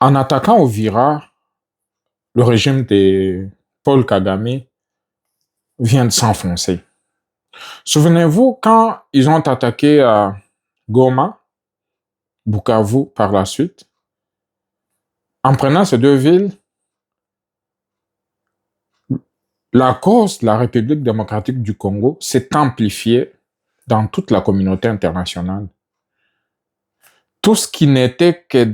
En attaquant Uvira, le régime de Paul Kagame vient de s'enfoncer. Souvenez-vous, quand ils ont attaqué Goma, Bukavu par la suite, en prenant ces deux villes, la cause de la République démocratique du Congo s'est amplifiée dans toute la communauté internationale. Tout ce qui n'était que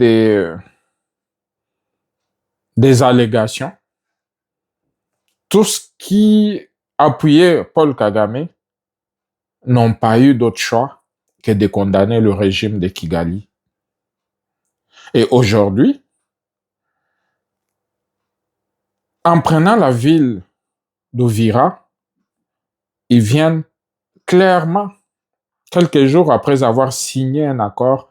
des allégations, tout ce qui appuyait Paul Kagame n'ont pas eu d'autre choix que de condamner le régime de Kigali. Et aujourd'hui, en prenant la ville d'Uvira, ils viennent clairement, quelques jours après avoir signé un accord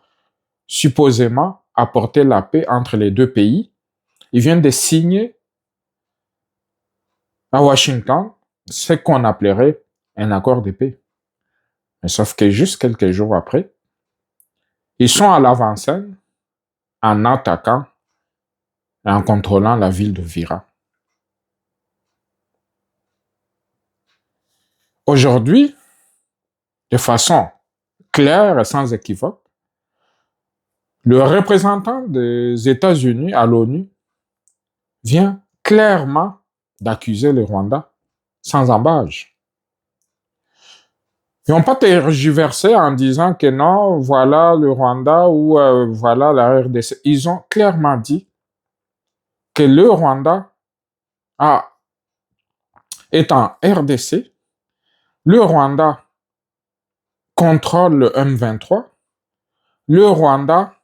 supposément apporter la paix entre les deux pays, ils viennent de signer à Washington ce qu'on appellerait un accord de paix. Mais sauf que juste quelques jours après, ils sont à l'avant-scène en attaquant et en contrôlant la ville d'Uvira. Aujourd'hui, de façon claire et sans équivoque, le représentant des États-Unis à l'ONU vient clairement d'accuser le Rwanda sans embâche. Ils n'ont pas tergiversé en disant que non, voilà le Rwanda ou voilà la RDC. Ils ont clairement dit que le Rwanda est en RDC, le Rwanda contrôle le M23, le Rwanda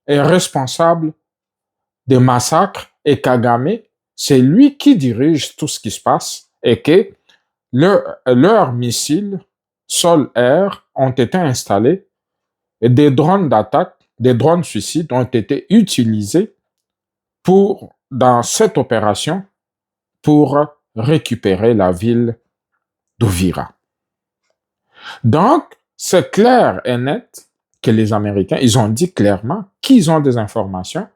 est responsable des massacres et Kagame, c'est lui qui dirige tout ce qui se passe et que leurs missiles sol-air ont été installés et des drones d'attaque, des drones suicides ont été utilisés dans cette opération pour récupérer la ville d'Uvira. Donc, c'est clair et net que les Américains, ils ont dit clairement qu'ils ont des informations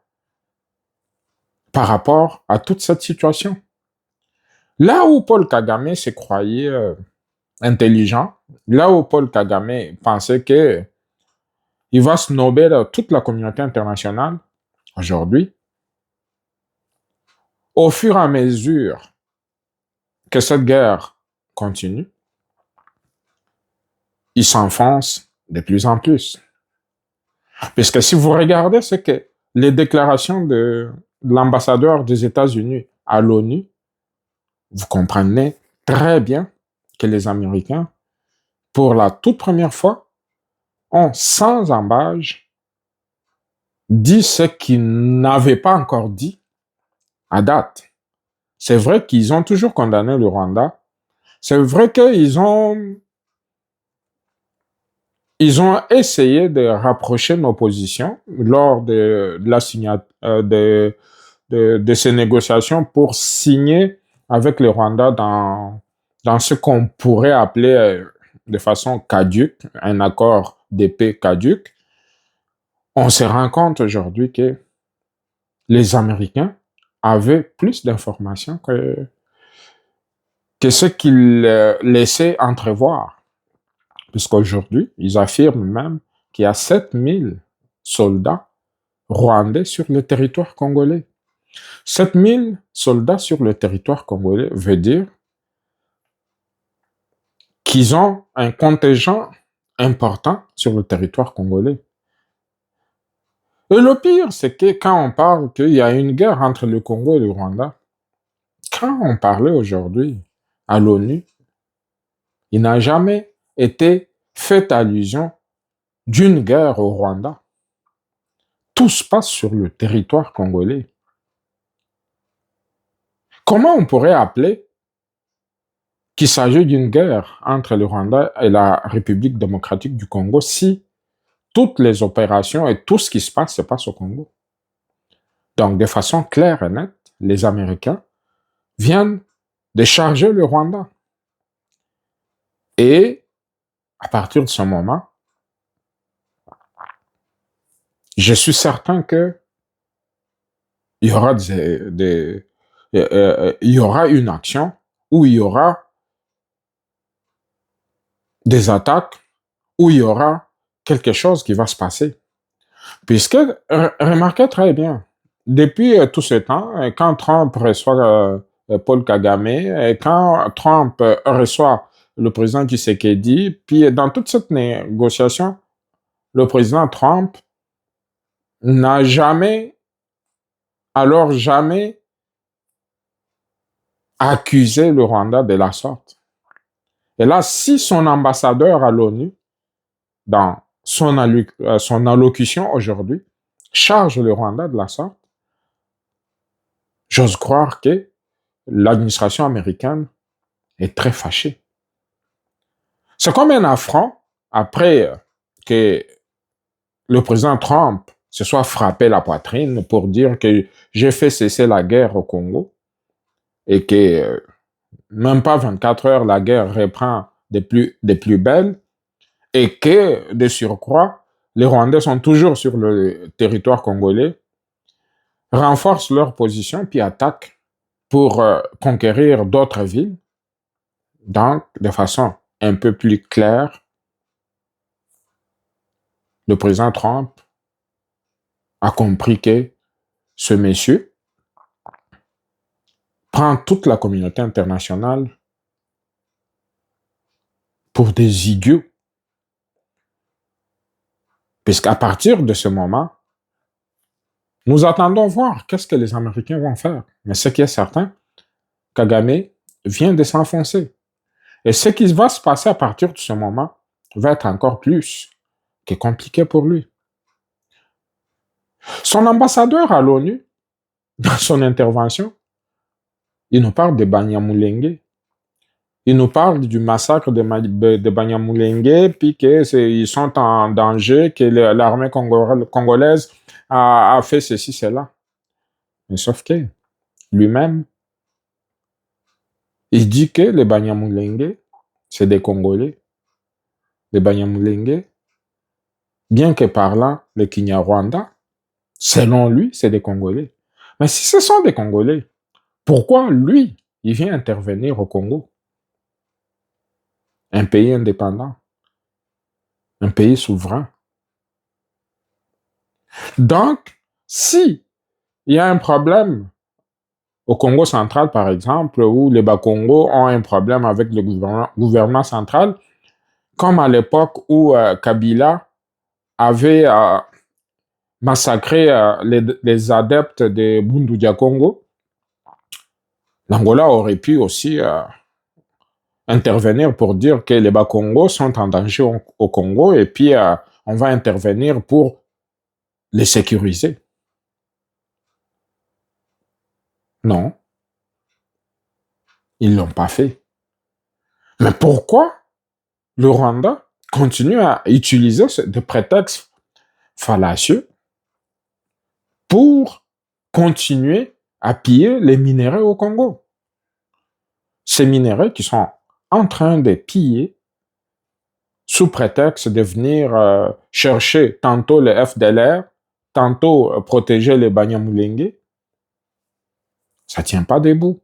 par rapport à toute cette situation. Là où Paul Kagame se croyait intelligent, là où Paul Kagame pensait qu'il va snober toute la communauté internationale, aujourd'hui, au fur et à mesure que cette guerre continue, il s'enfonce de plus en plus. Puisque si vous regardez ce que les déclarations de l'ambassadeur des États-Unis à l'ONU, vous comprenez très bien que les Américains, pour la toute première fois, ont sans embâche dit ce qu'ils n'avaient pas encore dit à date. C'est vrai qu'ils ont toujours condamné le Rwanda. C'est vrai qu'ils ont essayé de rapprocher nos positions lors de la signature de ces négociations pour signer avec le Rwanda dans ce qu'on pourrait appeler de façon caduque, un accord de paix caduque. On se rend compte aujourd'hui que les Américains avaient plus d'informations que ce qu'ils laissaient entrevoir. Puisqu'aujourd'hui, ils affirment même qu'il y a 7000 soldats rwandais sur le territoire congolais. 7000 soldats sur le territoire congolais veut dire qu'ils ont un contingent important sur le territoire congolais. Et le pire, c'est que quand on parle qu'il y a une guerre entre le Congo et le Rwanda, quand on parlait aujourd'hui à l'ONU, il n'a jamais été fait allusion d'une guerre au Rwanda. Tout se passe sur le territoire congolais. Comment on pourrait appeler qu'il s'agit d'une guerre entre le Rwanda et la République démocratique du Congo si toutes les opérations et tout ce qui se passe au Congo? Donc, de façon claire et nette, les Américains viennent de charger le Rwanda. Et à partir de ce moment, je suis certain que il y aura il y aura une action où il y aura des attaques, où il y aura quelque chose qui va se passer. Puisque, remarquez très bien, depuis tout ce temps, quand Trump reçoit Paul Kagame, et quand Trump reçoit le président Tshisekedi, puis dans toute cette négociation, le président Trump n'a jamais, alors jamais, accusé le Rwanda de la sorte. Et là, si son ambassadeur à l'ONU, dans son allocution aujourd'hui, charge le Rwanda de la sorte, j'ose croire que l'administration américaine est très fâchée. C'est comme un affront après que le président Trump se soit frappé la poitrine pour dire que j'ai fait cesser la guerre au Congo et que même pas 24 heures, la guerre reprend des plus belles et que, de surcroît, les Rwandais sont toujours sur le territoire congolais, renforcent leur position puis attaquent pour conquérir d'autres villes. Donc, de façon un peu plus claire, le président Trump a compris que ce monsieur prend toute la communauté internationale pour des idiots. Puisqu'à partir de ce moment, nous attendons voir qu'est-ce que les Américains vont faire. Mais ce qui est certain, Kagame vient de s'enfoncer. Et ce qui va se passer à partir de ce moment va être encore plus que compliqué pour lui. Son ambassadeur à l'ONU, dans son intervention, il nous parle de Banyamulenge. Il nous parle du massacre de Banyamulenge, puis qu'ils sont en danger, que l'armée congolaise a fait ceci, cela. Mais sauf que lui-même, il dit que les Banyamulenge, c'est des Congolais. Les Banyamulenge, bien que parlant le Kinyarwanda, selon lui, c'est des Congolais. Mais si ce sont des Congolais, pourquoi lui, il vient intervenir au Congo? Un pays indépendant, un pays souverain. Donc, si il y a un problème au Congo central, par exemple, où les Bas-Congo ont un problème avec le gouvernement central, comme à l'époque où Kabila avait massacré les adeptes de Bundudia Congo, l'Angola aurait pu aussi intervenir pour dire que les Bas-Congo sont en danger au Congo et puis on va intervenir pour les sécuriser. Non, ils ne l'ont pas fait. Mais pourquoi le Rwanda continue à utiliser des prétextes fallacieux pour continuer à piller les minéraux au Congo? Ces minéraux qui sont en train de piller sous prétexte de venir chercher tantôt le FDLR, tantôt protéger les Banyamulenge, ça ne tient pas debout.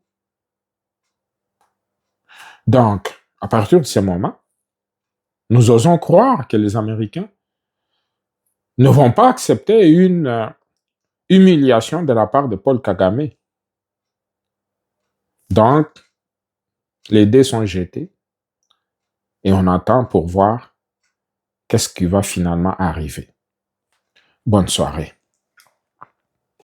Donc, à partir de ce moment, nous osons croire que les Américains ne vont pas accepter une humiliation de la part de Paul Kagame. Donc, les dés sont jetés et on attend pour voir qu'est-ce qui va finalement arriver. Bonne soirée.